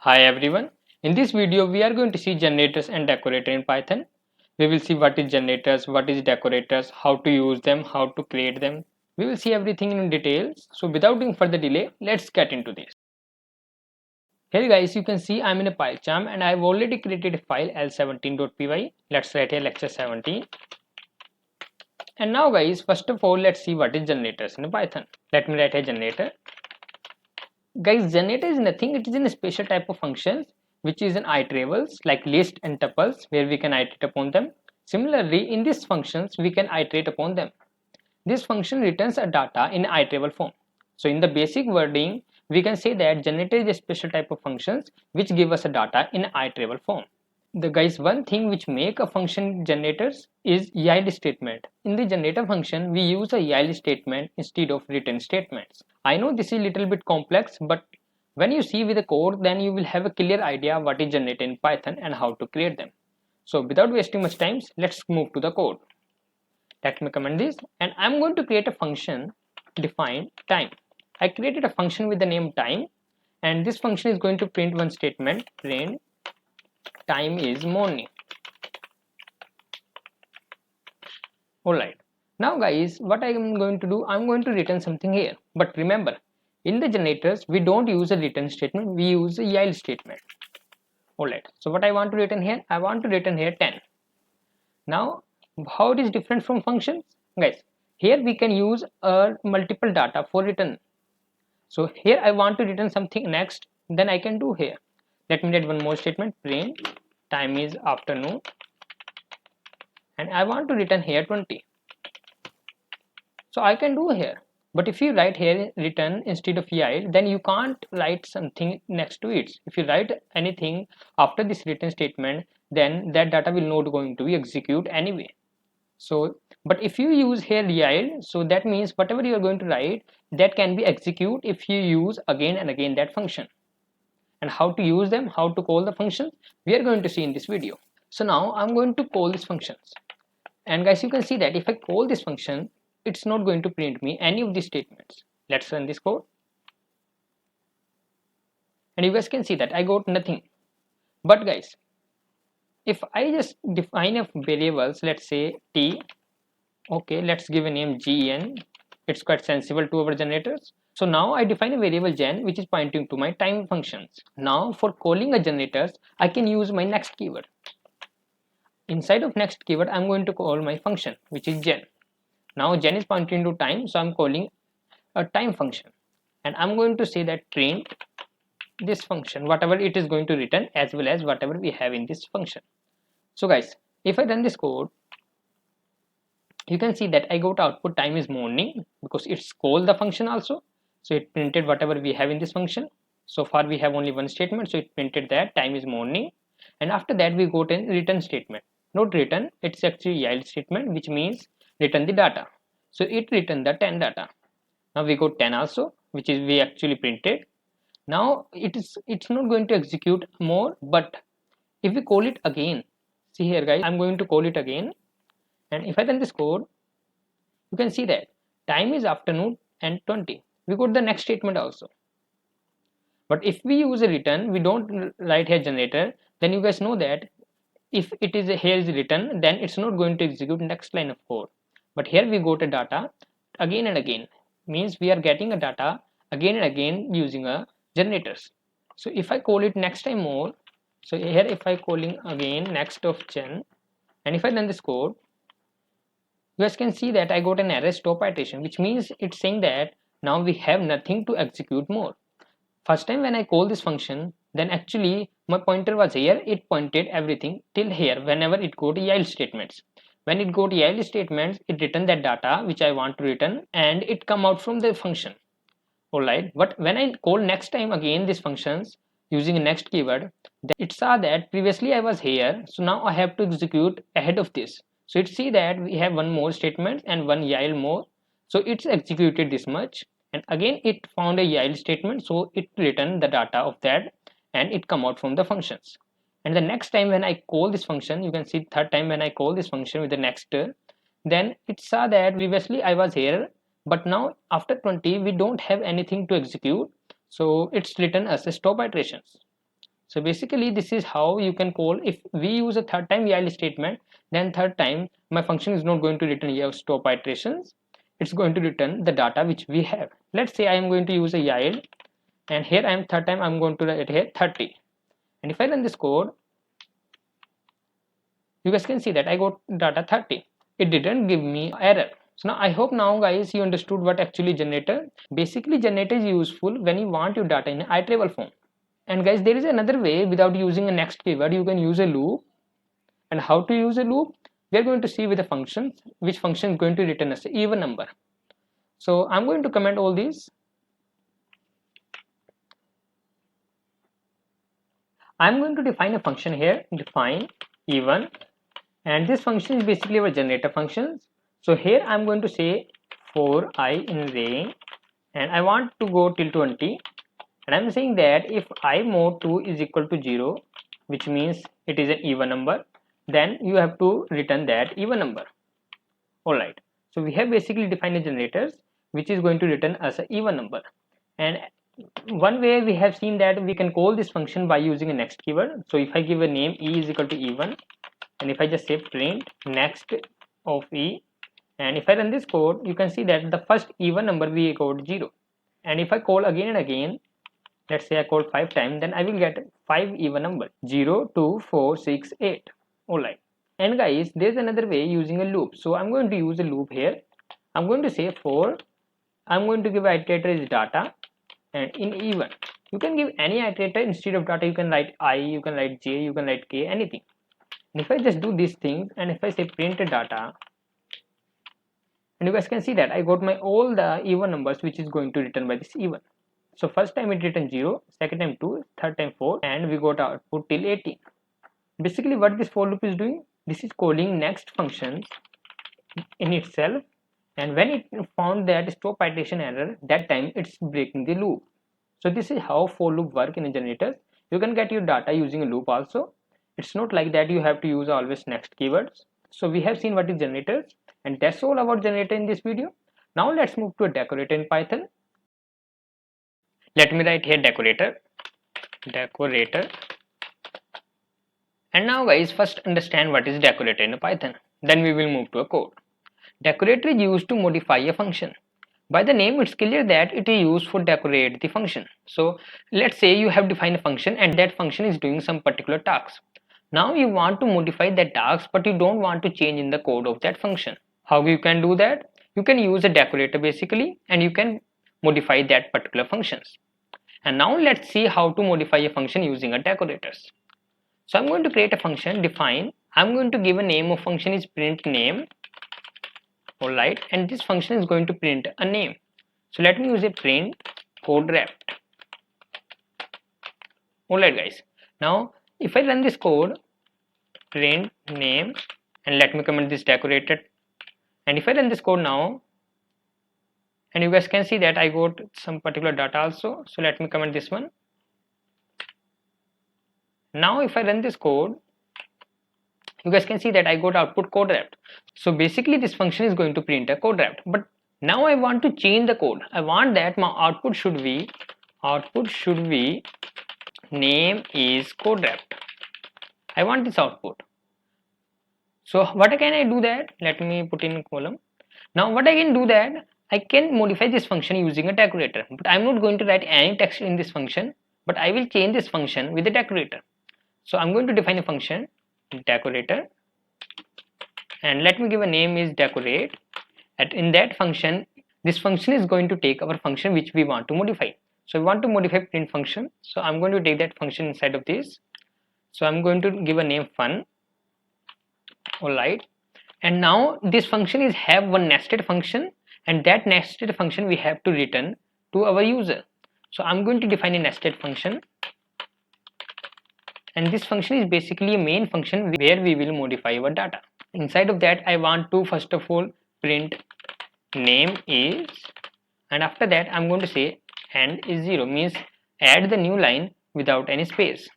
Hi everyone. In this video we are going to see generators and decorator in Python. We will see what is generators, what is decorators, how to use them, how to create them. We will see everything in details. So without doing further delay, let's get into this. Here guys, you can see I'm in a PyCharm and I've already created a file L17.py. Let's write here lecture 17. And now guys, first of all, let's see what is generators in Python. Let me write a generator. Guys, generator is nothing, it is a special type of functions which is in iterables like list and tuples where we can iterate upon them. Similarly, in these functions we can iterate upon them. This function returns a data in iterable form. So in the basic wording, we can say that generator is a special type of functions which give us a data in iterable form. The guys, one thing which make a function generators is yield statement. In the generator function, we use a yield statement instead of return statements. I know this is a little bit complex, but when you see with the code, then you will have a clear idea what is generator in Python and how to create them. So without wasting much time, let's move to the code. Let me comment this, and I'm going to create a function define time. I created a function with the name time, and this function is going to print one statement, print time is morning. Alright, now guys, what I am going to do, I'm going to return something here. But remember, in the generators, we don't use a return statement, we use a yield statement. Alright, so what I want to return here, I want to return here 10. Now, how it is different from functions? Guys, here we can use multiple data for return. So here I want to return something next, then I can do here. Let me write one more statement, print time is afternoon, and I want to return here 20. So I can do here, but if you write here return instead of yield, then you can't write something next to it. If you write anything after this return statement, then that data will not going to be execute anyway. So but if you use here yield, so that means whatever you are going to write, that can be execute if you use again and again that function. And how to use them, how to call the functions, we are going to see in this video. So now I'm going to call these functions, and guys, you can see that if I call this function, it's not going to print me any of these statements. Let's run this code, and you guys can see that I got nothing. But guys, if I just define a variables, let's say t, okay, let's give a name gen, it's quite sensible to our generators. So now I define a variable gen which is pointing to my time functions. Now for calling a generators, I can use my next keyword. Inside of next keyword, I'm going to call my function which is gen. Now gen is pointing to time, so I'm calling a time function, and I'm going to say that print this function, whatever it is going to return, as well as whatever we have in this function. So guys, if I run this code, you can see that I got output time is morning because it's called the function also. So it printed whatever we have in this function. So far we have only one statement, so it printed that time is morning, and after that we got a return statement. Not return, it's actually yield statement, which means return the data. So it returned the 10 data. Now we got 10 also, which is we actually printed. Now it's not going to execute more, but if we call it again, see here guys, I'm going to call it again, and if I run this code, you can see that time is afternoon and 20. We got the next statement also. But if we use a return, we don't write here generator, then you guys know that if it is here is written, then it's not going to execute next line of code. But here we got a data again and again, means we are getting a data again and again using a generators. So if I call it next time more, so here if I calling again next of gen, and if I run this code, you guys can see that I got an error stop iteration, which means it's saying that now we have nothing to execute more. First time when I call this function, then actually my pointer was here, it pointed everything till here whenever it got yield statements. When it got yield statements, it returned that data which I want to return, and it come out from the function. Alright, but when I call next time again these functions using a next keyword, it saw that previously I was here, so now I have to execute ahead of this. So it see that we have one more statement and one yield more, so it's executed this much, and again it found a yield statement, so it returned the data of that and it come out from the functions. And the next time when I call this function, you can see third time when I call this function with the next, then it saw that previously I was here, but now after 20 we don't have anything to execute, so it's written as a stop iterations. So basically this is how you can call. If we use a third time while statement, then third time my function is not going to return a stop iterations, it's going to return the data which we have. Let's say I am going to use a yield, and here I am third time I'm going to write here 30, and if I run this code, you guys can see that I got data 30. It didn't give me error. So now I hope now guys you understood what actually generator. Basically generator is useful when you want your data in an iterable form. And guys, there is another way without using a next keyword. You can use a loop. And how to use a loop? We are going to see with the function, which function is going to return us an even number. So I'm going to comment all these. I'm going to define a function here, define even, and this function is basically our generator functions. So here I'm going to say for I in range, and I want to go till 20, and I'm saying that if I mod 2 is equal to 0, which means it is an even number, then you have to return that even number. Alright, so we have basically defined a generators which is going to return us an even number. And one way we have seen that we can call this function by using a next keyword. So if I give a name e is equal to even, and if I just say print next of e, and if I run this code, you can see that the first even number we got 0. And if I call again and again, let's say I call 5 times, then I will get 5 even number 0, 2, 4, 6, 8. Alright. And guys, there's another way using a loop. So I'm going to use a loop here. I'm going to say for, I'm going to give iterator is data, and in even you can give any iterator. Instead of data you can write I, you can write j, you can write k, anything. And if I just do these things, and if I say print data, and you guys can see that I got my all the even numbers which is going to return by this even. So first time it returned 0, second time 2, third time 4, and we got output till 18. Basically what this for loop is doing, this is calling next functions in itself, and when it found that stop iteration error, that time it's breaking the loop. So this is how for loop work in a generator. You can get your data using a loop also. It's not like that you have to use always next keywords. So we have seen what is generators, and that's all about generator in this video. Now let's move to a decorator in Python. Let me write here decorator. And now guys, first understand what is decorator in Python. Then we will move to a code. Decorator is used to modify a function. By the name, it's clear that it is used for decorate the function. So let's say you have defined a function and that function is doing some particular task. Now you want to modify that task, but you don't want to change in the code of that function. How you can do that? You can use a decorator basically, and you can modify that particular functions. And now let's see how to modify a function using a decorators. So I'm going to create a function, define. I'm going to give a name of function is print name. Alright, and this function is going to print a name. So let me use a print CodeRapt. Alright guys, now if I run this code, print name, and let me comment this decorated, and if I run this code now, and you guys can see that I got some particular data also. So let me comment this one. Now if I run this code, you guys can see that I got output CodeRapt. So basically this function is going to print a CodeRapt, but now I want to change the code. I want that my output should be name is CodeRapt. I want this output. So what can I do that? Let me put in column. Now what I can do that, I can modify this function using a decorator, but I'm not going to write any text in this function, but I will change this function with a decorator. So I'm going to define a function decorator, and let me give a name is decorate, and in that function, this function is going to take our function which we want to modify. So we want to modify print function, so I'm going to take that function inside of this. So I'm going to give a name fun. Alright, and now this function is have one nested function, and that nested function we have to return to our user. So I'm going to define a nested function, and this function is basically a main function where we will modify our data. Inside of that, I want to first of all print name is, and after that I'm going to say end is 0, means add the new line without any space.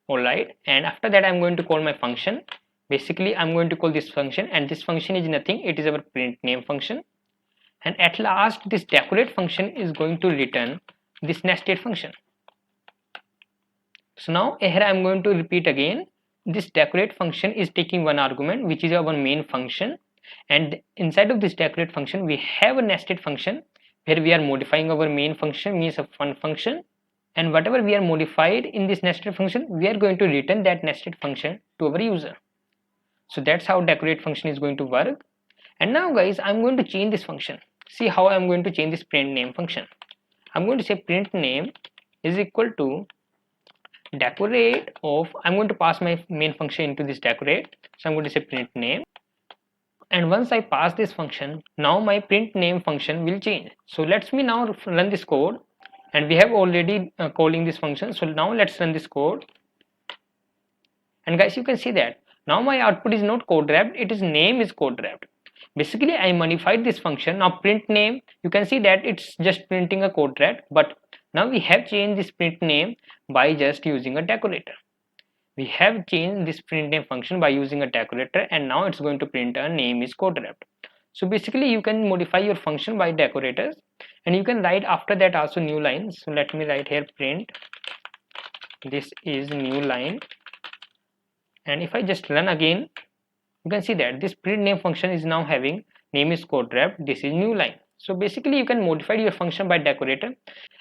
Alright, and after that I'm going to call my function. Basically I'm going to call this function, and this function is nothing, it is our print name function. And at last this decorate function is going to return this nested function. So now here I am going to repeat again. This decorate function is taking one argument, which is our main function, and inside of this decorate function we have a nested function where we are modifying our main function, means a fun function, and whatever we are modified in this nested function, we are going to return that nested function to our user. So that's how decorate function is going to work. And now guys, I'm going to change this function. See how I'm going to change this print name function. I'm going to say print name is equal to decorate of, I'm going to pass my main function into this decorate, so I'm going to say print name, and once I pass this function, now my print name function will change. So let's me now run this code, and we have already calling this function, so now let's run this code. And guys, you can see that now my output is not CodeRapt, it is name is CodeRapt. Basically I modified this function. Now print name, you can see that it's just printing a CodeRapt, but now we have changed this print name by just using a decorator. We have changed this print name function by using a decorator, and now it's going to print a name is CodeRapt. So basically you can modify your function by decorators, and you can write after that also new lines. So let me write here print this is new line, and if I just run again, you can see that this print name function is now having name is CodeRapt, this is new line. So basically you can modify your function by decorator.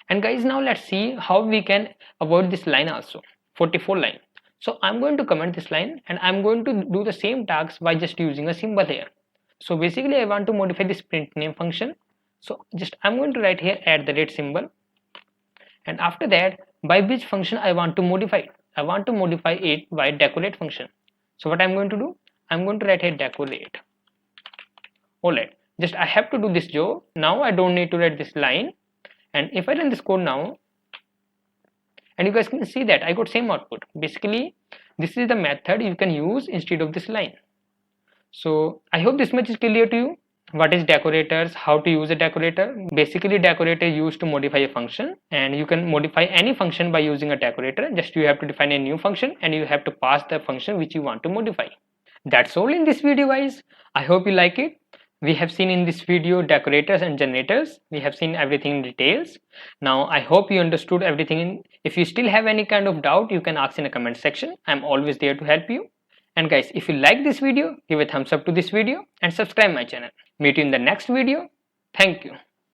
And guys, now let's see how we can avoid this line also, 44 line. So I'm going to comment this line, and I'm going to do the same task by just using a symbol here. So basically I want to modify this print name function, so just I'm going to write here @ symbol, and after that by which function I want to modify it. I want to modify it by decorate function. So what I'm going to do, I'm going to write here decorate. Alright, just I have to do this job. Now I don't need to write this line, and if I run this code now, and you guys can see that I got same output. Basically this is the method you can use instead of this line. So I hope this much is clear to you. What is decorators, how to use a decorator. Basically decorator is used to modify a function, and you can modify any function by using a decorator. Just you have to define a new function, and you have to pass the function which you want to modify. That's all in this video guys. I hope you like it. We have seen in this video decorators and generators. We have seen everything in details. Now I hope you understood everything. If you still have any kind of doubt, you can ask in the comment section. I'm always there to help you. And guys, if you like this video, give a thumbs up to this video and subscribe my channel. Meet you in the next video. Thank you.